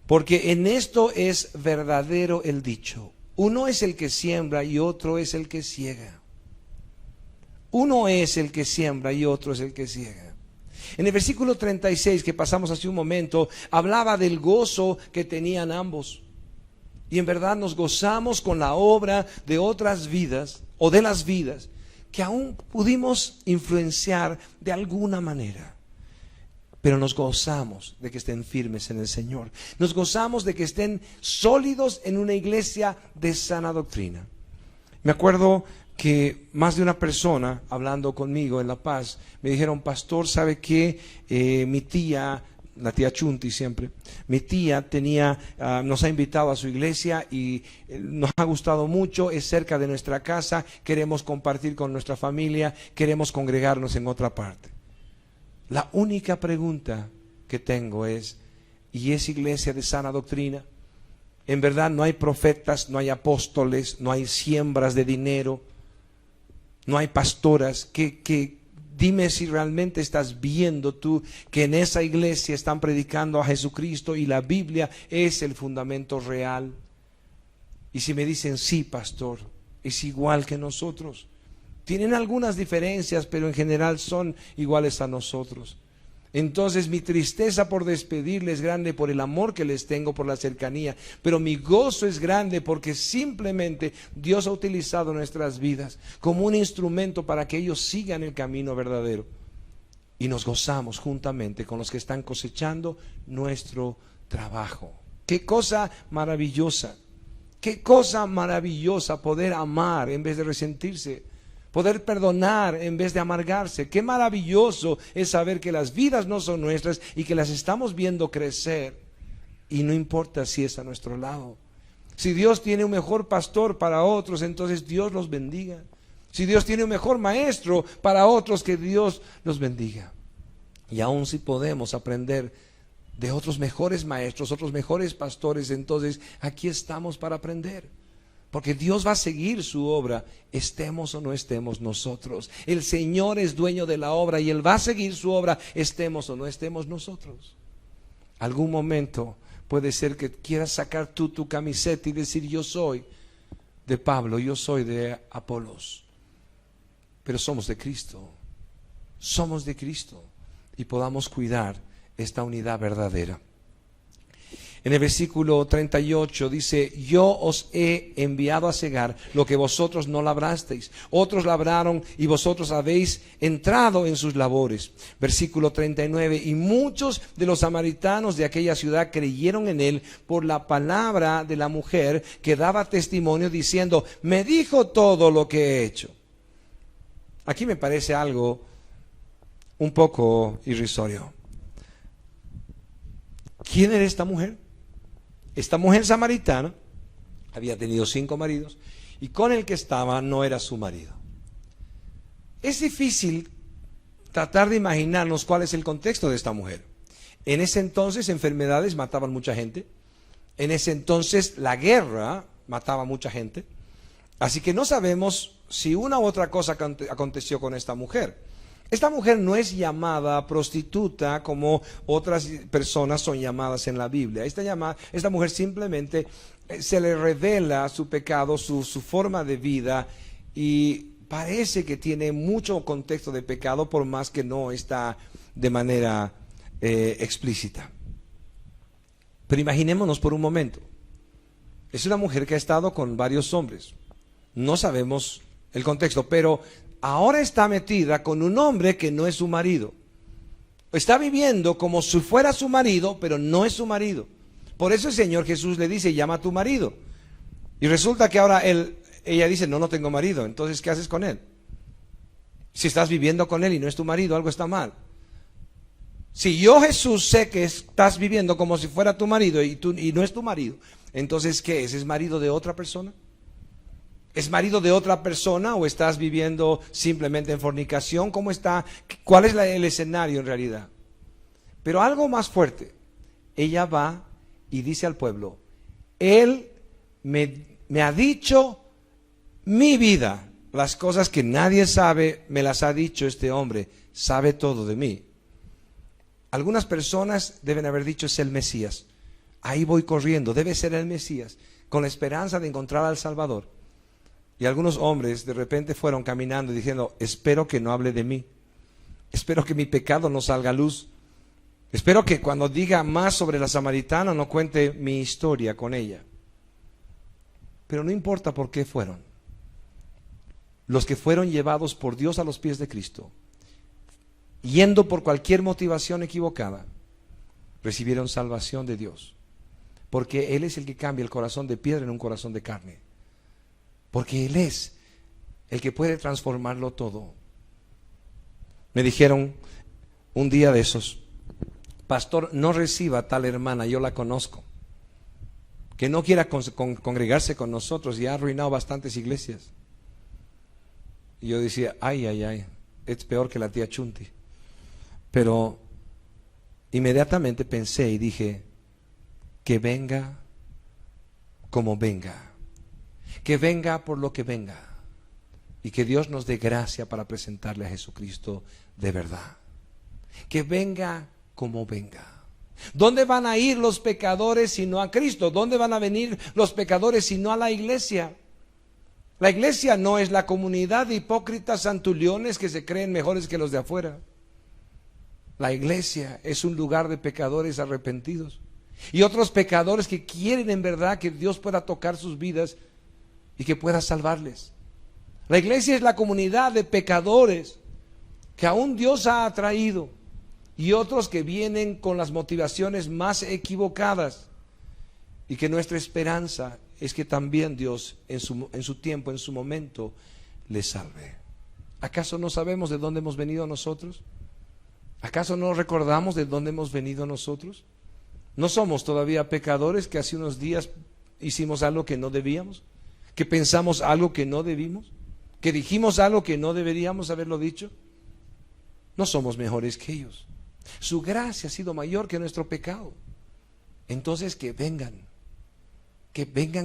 Porque en esto es verdadero el dicho: uno es el que siembra y otro es el que ciega. Uno es el que siembra y otro es el que ciega. En el versículo 36 que pasamos hace un momento, hablaba del gozo que tenían ambos. Y en verdad nos gozamos con la obra de otras vidas, o de las vidas, que aún pudimos influenciar de alguna manera. Pero nos gozamos de que estén firmes en el Señor. Nos gozamos de que estén sólidos en una iglesia de sana doctrina. Me acuerdo que más de una persona, hablando conmigo en La Paz, me dijeron, pastor, ¿sabe qué? Mi tía, la tía Chunti siempre, mi tía nos ha invitado a su iglesia y nos ha gustado mucho, es cerca de nuestra casa, queremos compartir con nuestra familia, queremos congregarnos en otra parte. La única pregunta que tengo es, ¿y es iglesia de sana doctrina? En verdad no hay profetas, no hay apóstoles, no hay siembras de dinero, no hay pastoras. Dime si realmente estás viendo tú que en esa iglesia están predicando a Jesucristo y la Biblia es el fundamento real. Y si me dicen, sí, pastor, es igual que nosotros. Tienen algunas diferencias, pero en general son iguales a nosotros. Entonces mi tristeza por despedirles es grande por el amor que les tengo, por la cercanía, pero mi gozo es grande porque simplemente Dios ha utilizado nuestras vidas como un instrumento para que ellos sigan el camino verdadero. Y nos gozamos juntamente con los que están cosechando nuestro trabajo. Qué cosa maravillosa, qué cosa maravillosa poder amar en vez de resentirse. Poder perdonar en vez de amargarse. Qué maravilloso es saber que las vidas no son nuestras y que las estamos viendo crecer. Y no importa si es a nuestro lado. Si Dios tiene un mejor pastor para otros, entonces Dios los bendiga. Si Dios tiene un mejor maestro para otros, que Dios los bendiga. Y aún si podemos aprender de otros mejores maestros, otros mejores pastores, entonces aquí estamos para aprender. Porque Dios va a seguir su obra, estemos o no estemos nosotros. El Señor es dueño de la obra y Él va a seguir su obra, estemos o no estemos nosotros. Algún momento puede ser que quieras sacar tú tu camiseta y decir, yo soy de Pablo, yo soy de Apolos. Pero somos de Cristo, somos de Cristo y podamos cuidar esta unidad verdadera. En el versículo 38 dice, yo os he enviado a cegar lo que vosotros no labrasteis. Otros labraron y vosotros habéis entrado en sus labores. Versículo 39, y muchos de los samaritanos de aquella ciudad creyeron en él por la palabra de la mujer que daba testimonio diciendo, me dijo todo lo que he hecho. Aquí me parece algo un poco irrisorio. ¿Quién era esta mujer? Esta mujer samaritana había tenido 5 maridos y con el que estaba no era su marido. Es difícil tratar de imaginarnos cuál es el contexto de esta mujer. En ese entonces enfermedades mataban mucha gente. En ese entonces la guerra mataba mucha gente. Así que no sabemos si una u otra cosa aconteció con esta mujer. Esta mujer no es llamada prostituta como otras personas son llamadas en la Biblia. Esta mujer simplemente se le revela su pecado, su forma de vida, y parece que tiene mucho contexto de pecado, por más que no está de manera explícita. Pero imaginémonos por un momento. Es una mujer que ha estado con varios hombres. No sabemos el contexto, pero ahora está metida con un hombre que no es su marido. Está viviendo como si fuera su marido, pero no es su marido. Por eso el Señor Jesús le dice, llama a tu marido. Y resulta que ahora ella dice, no tengo marido. Entonces, ¿qué haces con él? Si estás viviendo con él y no es tu marido, algo está mal. Si yo, Jesús, sé que estás viviendo como si fuera tu marido y no es tu marido, entonces, ¿qué es? ¿Es marido de otra persona? ¿Es marido de otra persona o estás viviendo simplemente en fornicación? ¿Cómo está? ¿Cuál es el escenario en realidad? Pero algo más fuerte. Ella va y dice al pueblo, él me ha dicho mi vida. Las cosas que nadie sabe, me las ha dicho este hombre. Sabe todo de mí. Algunas personas deben haber dicho, es el Mesías. Ahí voy corriendo, debe ser el Mesías, con la esperanza de encontrar al Salvador. Y algunos hombres de repente fueron caminando y diciendo, espero que no hable de mí. Espero que mi pecado no salga a luz. Espero que cuando diga más sobre la samaritana no cuente mi historia con ella. Pero no importa por qué fueron. Los que fueron llevados por Dios a los pies de Cristo, yendo por cualquier motivación equivocada, recibieron salvación de Dios. Porque Él es el que cambia el corazón de piedra en un corazón de carne. Porque Él es el que puede transformarlo todo. Me dijeron un día de esos, pastor, no reciba a tal hermana, yo la conozco, que no quiera congregarse con nosotros y ha arruinado bastantes iglesias. Y yo decía, ay, es peor que la tía Chunti. Pero inmediatamente pensé y dije, que venga como venga, que venga por lo que venga, y que Dios nos dé gracia para presentarle a Jesucristo de verdad. Que venga como venga. ¿Dónde van a ir los pecadores si no a Cristo? ¿Dónde van a venir los pecadores si no a la iglesia? La iglesia no es la comunidad de hipócritas santuliones que se creen mejores que los de afuera. La iglesia es un lugar de pecadores arrepentidos y otros pecadores que quieren en verdad que Dios pueda tocar sus vidas y que pueda salvarles. La iglesia es la comunidad de pecadores que aún Dios ha atraído y otros que vienen con las motivaciones más equivocadas, y que nuestra esperanza es que también Dios en su tiempo, en su momento, les salve. ¿Acaso no sabemos de dónde hemos venido nosotros? ¿Acaso no recordamos de dónde hemos venido nosotros? ¿No somos todavía pecadores que hace unos días hicimos algo que no debíamos? ¿Que pensamos algo que no debimos? ¿Que dijimos algo que no deberíamos haberlo dicho? No somos mejores que ellos. Su gracia ha sido mayor que nuestro pecado. Entonces que vengan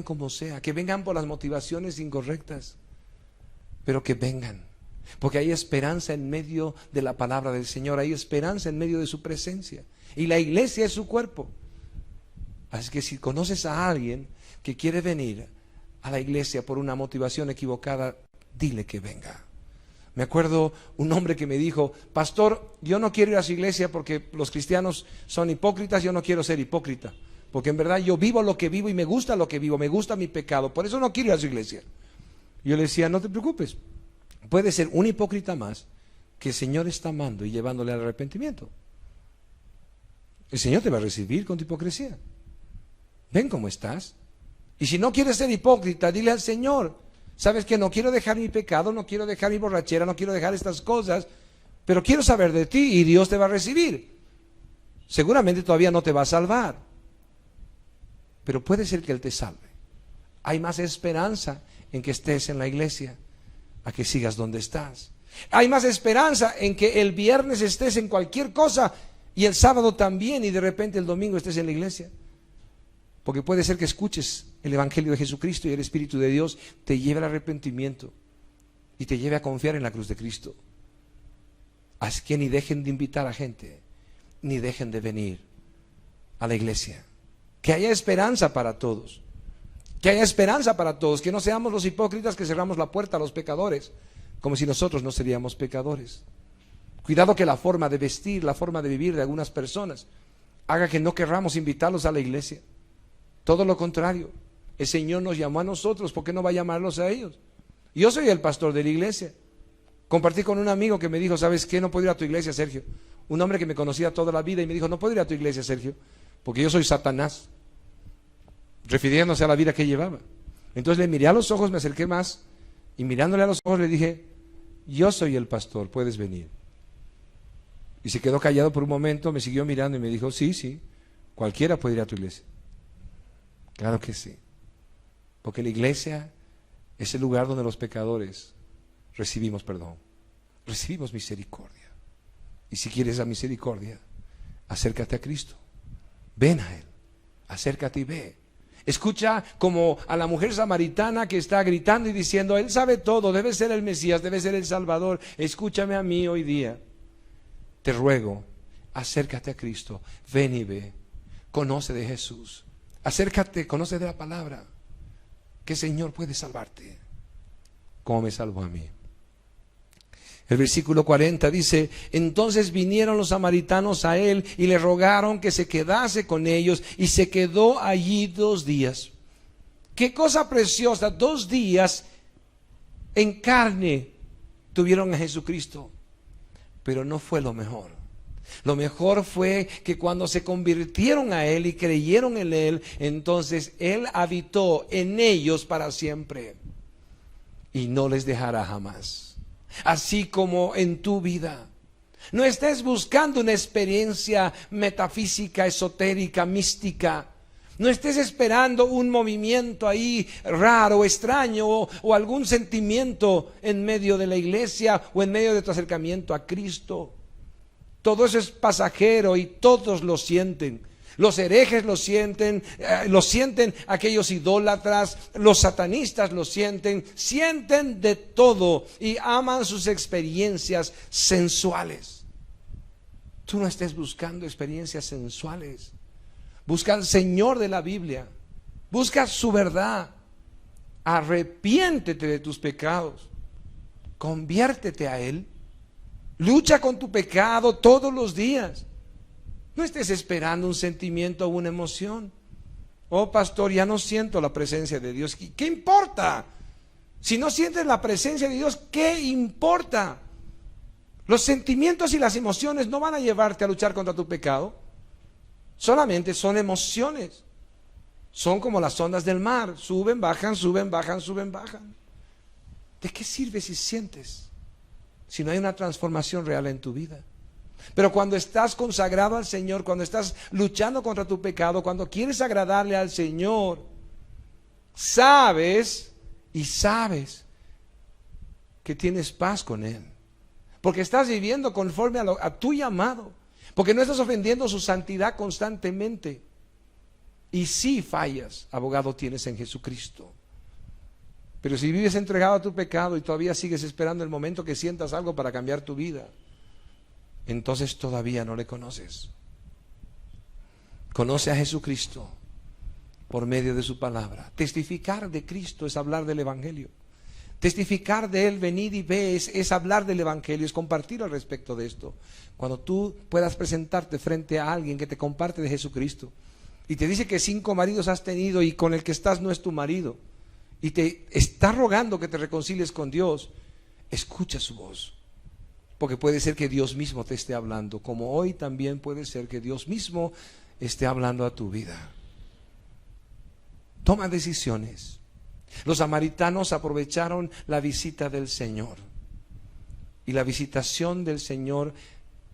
como sea, que vengan por las motivaciones incorrectas, pero que vengan, porque hay esperanza en medio de la palabra del Señor, hay esperanza en medio de su presencia, y la iglesia es su cuerpo. Así que si conoces a alguien que quiere venir a la iglesia por una motivación equivocada, dile que venga. Me acuerdo un hombre que me dijo, pastor, yo no quiero ir a su iglesia porque los cristianos son hipócritas, yo no quiero ser hipócrita, porque en verdad yo vivo lo que vivo y me gusta lo que vivo, me gusta mi pecado, por eso no quiero ir a su iglesia. Yo le decía, no te preocupes, puede ser un hipócrita más que el Señor está amando y llevándole al arrepentimiento. El Señor te va a recibir con tu hipocresía. Ven cómo estás. Y si no quieres ser hipócrita, dile al Señor, sabes que no quiero dejar mi pecado, no quiero dejar mi borrachera, no quiero dejar estas cosas, pero quiero saber de ti, y Dios te va a recibir. Seguramente todavía no te va a salvar, pero puede ser que Él te salve. Hay más esperanza en que estés en la iglesia a que sigas donde estás. Hay más esperanza en que el viernes estés en cualquier cosa y el sábado también, y de repente el domingo estés en la iglesia. Porque puede ser que escuches el Evangelio de Jesucristo y el Espíritu de Dios te lleve al arrepentimiento y te lleve a confiar en la cruz de Cristo. Así que ni dejen de invitar a gente, ni dejen de venir a la iglesia. Que haya esperanza para todos. Que haya esperanza para todos. Que no seamos los hipócritas que cerramos la puerta a los pecadores, como si nosotros no seríamos pecadores. Cuidado que la forma de vestir, la forma de vivir de algunas personas haga que no querramos invitarlos a la iglesia. Todo lo contrario, el Señor nos llamó a nosotros, ¿por qué no va a llamarlos a ellos? Yo soy el pastor de la iglesia, Compartí con un amigo que me dijo, ¿sabes qué? No puedo ir a tu iglesia, Sergio. Un hombre que me conocía toda la vida y me dijo, no puedo ir a tu iglesia, Sergio, porque yo soy Satanás, refiriéndose a la vida que llevaba. Entonces le miré a los ojos, me acerqué más y mirándole a los ojos le dije, yo soy el pastor, puedes venir. Y se quedó callado por un momento, me siguió mirando y me dijo, sí, sí, cualquiera puede ir a tu iglesia. Claro que sí, porque la iglesia es el lugar donde los pecadores recibimos perdón, recibimos misericordia. Y si quieres la misericordia, acércate a Cristo, ven a Él, acércate y ve. Escucha como a la mujer samaritana que está gritando y diciendo, Él sabe todo, debe ser el Mesías, debe ser el Salvador. Escúchame a mí hoy día. Te ruego, acércate a Cristo, ven y ve, conoce de Jesús, acércate, conoce de la palabra, que el Señor puede salvarte, como me salvó a mí. El versículo 40 dice, entonces vinieron los samaritanos a él y le rogaron que se quedase con ellos, y se quedó allí 2 días. Qué cosa preciosa, 2 días en carne tuvieron a Jesucristo. Pero no fue lo mejor. Lo mejor fue que cuando se convirtieron a Él y creyeron en Él, entonces Él habitó en ellos para siempre y no les dejará jamás. Así como en tu vida, no estés buscando una experiencia metafísica, esotérica, mística. No estés esperando un movimiento ahí raro, extraño, o algún sentimiento en medio de la iglesia o en medio de tu acercamiento a Cristo. Todo eso es pasajero y todos lo sienten. Los herejes lo sienten aquellos idólatras, los satanistas lo sienten de todo y aman sus experiencias sensuales. Tú no estés buscando experiencias sensuales. Busca al Señor de la Biblia, busca su verdad, arrepiéntete de tus pecados, conviértete a Él, lucha con tu pecado todos los días. No estés esperando un sentimiento o una emoción. Oh, pastor, ya no siento la presencia de Dios. ¿Qué importa? Si no sientes la presencia de Dios, ¿qué importa? Los sentimientos y las emociones no van a llevarte a luchar contra tu pecado. Solamente son emociones. Son como las ondas del mar. Suben, bajan, suben, bajan, suben, bajan. ¿De qué sirve si sientes? Si no hay una transformación real en tu vida. Pero cuando estás consagrado al Señor, cuando estás luchando contra tu pecado, cuando quieres agradarle al Señor, sabes que tienes paz con Él. Porque estás viviendo conforme a tu llamado. Porque no estás ofendiendo su santidad constantemente. Y si fallas, abogado tienes en Jesucristo. Pero si vives entregado a tu pecado y todavía sigues esperando el momento que sientas algo para cambiar tu vida, entonces todavía no le conoces. Conoce a Jesucristo por medio de su palabra. Testificar de Cristo es hablar del Evangelio. Testificar de Él, venid y ve, es hablar del Evangelio, es compartir al respecto de esto. Cuando tú puedas presentarte frente a alguien que te comparte de Jesucristo y te dice que 5 maridos has tenido y con el que estás no es tu marido, y te está rogando que te reconcilies con Dios, escucha su voz. Porque puede ser que Dios mismo te esté hablando, como hoy también puede ser que Dios mismo esté hablando a tu vida. Toma decisiones. Los samaritanos aprovecharon la visita del Señor. Y la visitación del Señor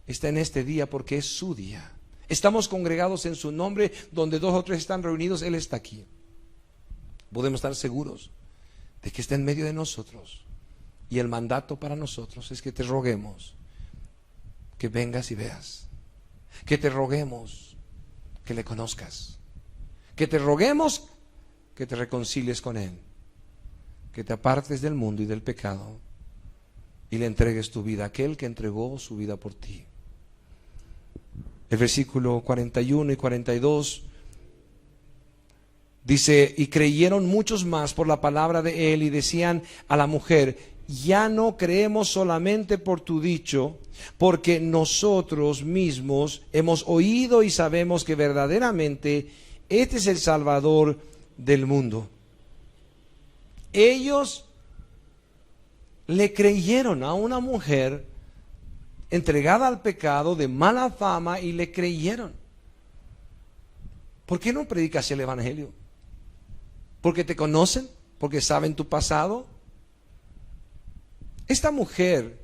está en este día porque es su día. Estamos congregados en su nombre, donde 2 o 3 están reunidos, Él está aquí. Podemos estar seguros de que está en medio de nosotros. Y el mandato para nosotros es que te roguemos que vengas y veas. Que te roguemos que le conozcas. Que te roguemos que te reconcilies con Él. Que te apartes del mundo y del pecado y le entregues tu vida a aquel que entregó su vida por ti. El versículo 41 y 42 dice, y creyeron muchos más por la palabra de Él y decían a la mujer, ya no creemos solamente por tu dicho, porque nosotros mismos hemos oído y sabemos que verdaderamente este es el Salvador del mundo. Ellos le creyeron a una mujer entregada al pecado, de mala fama, y le creyeron. ¿Por qué no predicas el evangelio? ¿Porque te conocen? ¿Porque saben tu pasado? Esta mujer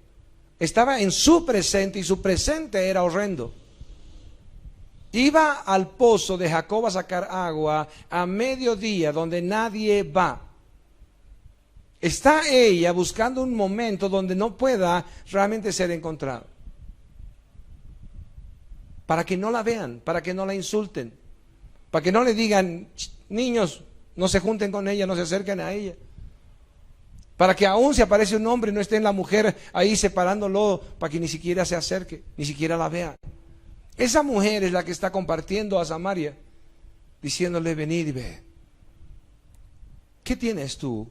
estaba en su presente y su presente era horrendo. Iba al pozo de Jacob a sacar agua a mediodía donde nadie va. Está ella buscando un momento donde no pueda realmente ser encontrada. Para que no la vean, para que no la insulten, para que no le digan, niños, no se junten con ella, no se acerquen a ella. Para que aún si aparece un hombre no esté en la mujer ahí separándolo, para que ni siquiera se acerque, ni siquiera la vea. Esa mujer es la que está compartiendo a Samaria, diciéndole, venid y ve. ¿Qué tienes tú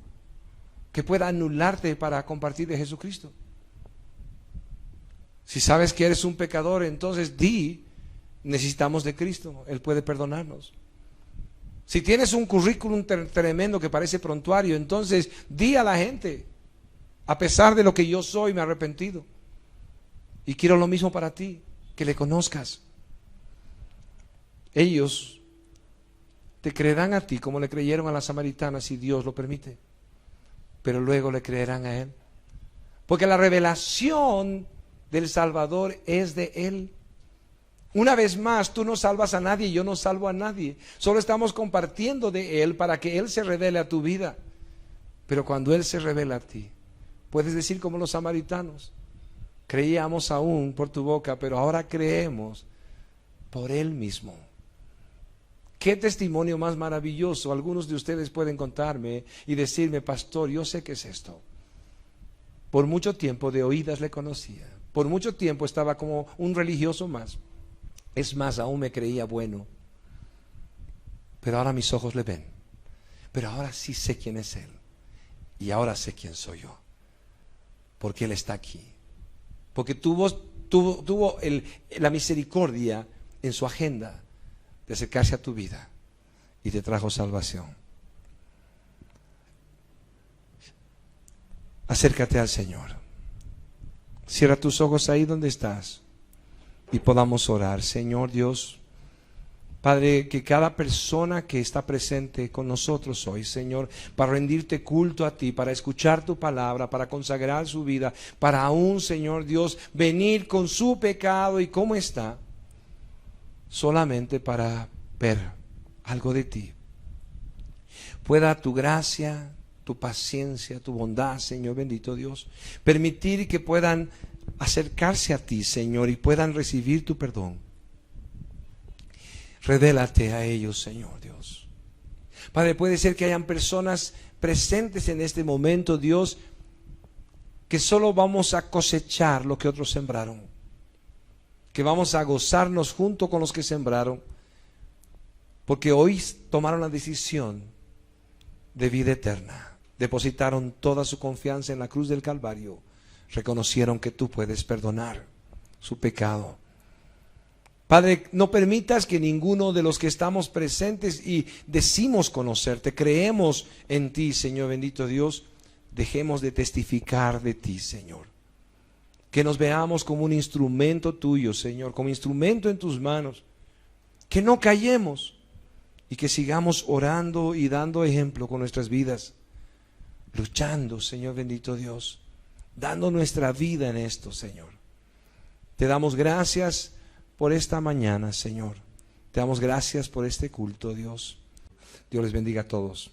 que pueda anularte para compartir de Jesucristo? Si sabes que eres un pecador, entonces di, necesitamos de Cristo, Él puede perdonarnos. Si tienes un currículum tremendo que parece prontuario, entonces di a la gente, a pesar de lo que yo soy, me he arrepentido. Y quiero lo mismo para ti, que le conozcas. Ellos te creerán a ti como le creyeron a la samaritana, si Dios lo permite. Pero luego le creerán a Él. Porque la revelación del Salvador es de Él. Una vez más, tú no salvas a nadie, yo no salvo a nadie. Solo estamos compartiendo de Él para que Él se revele a tu vida. Pero cuando Él se revela a ti, puedes decir como los samaritanos, creíamos aún por tu boca, pero ahora creemos por Él mismo. Qué testimonio más maravilloso. Algunos de ustedes pueden contarme y decirme, pastor, yo sé qué es esto. Por mucho tiempo de oídas le conocía. Por mucho tiempo estaba como un religioso más. Es más, aún me creía bueno. Pero ahora mis ojos le ven. Pero ahora sí sé quién es Él. Y ahora sé quién soy yo. Porque Él está aquí. Porque tuvo la misericordia en su agenda de acercarse a tu vida y te trajo salvación. Acércate al Señor. Cierra tus ojos ahí donde estás y podamos orar. Señor Dios, Padre, que cada persona que está presente con nosotros hoy, Señor, para rendirte culto a ti, para escuchar tu palabra, para consagrar su vida, para aún, Señor Dios, venir con su pecado y cómo está, solamente para ver algo de ti. Pueda tu gracia, tu paciencia, tu bondad, Señor bendito Dios, permitir que puedan acercarse a ti, Señor, y puedan recibir tu perdón. Revélate a ellos, Señor Dios. Padre, puede ser que hayan personas presentes en este momento, Dios, que solo vamos a cosechar lo que otros sembraron, que vamos a gozarnos junto con los que sembraron, porque hoy tomaron la decisión de vida eterna, depositaron toda su confianza en la cruz del Calvario, reconocieron que tú puedes perdonar su pecado. Padre, no permitas que ninguno de los que estamos presentes y decimos conocerte, creemos en ti, Señor bendito Dios, dejemos de testificar de ti, Señor. Que nos veamos como un instrumento tuyo, Señor, como instrumento en tus manos. Que no callemos y que sigamos orando y dando ejemplo con nuestras vidas. Luchando, Señor bendito Dios, dando nuestra vida en esto, Señor. Te damos gracias por esta mañana, Señor. Te damos gracias por este culto, Dios. Dios les bendiga a todos.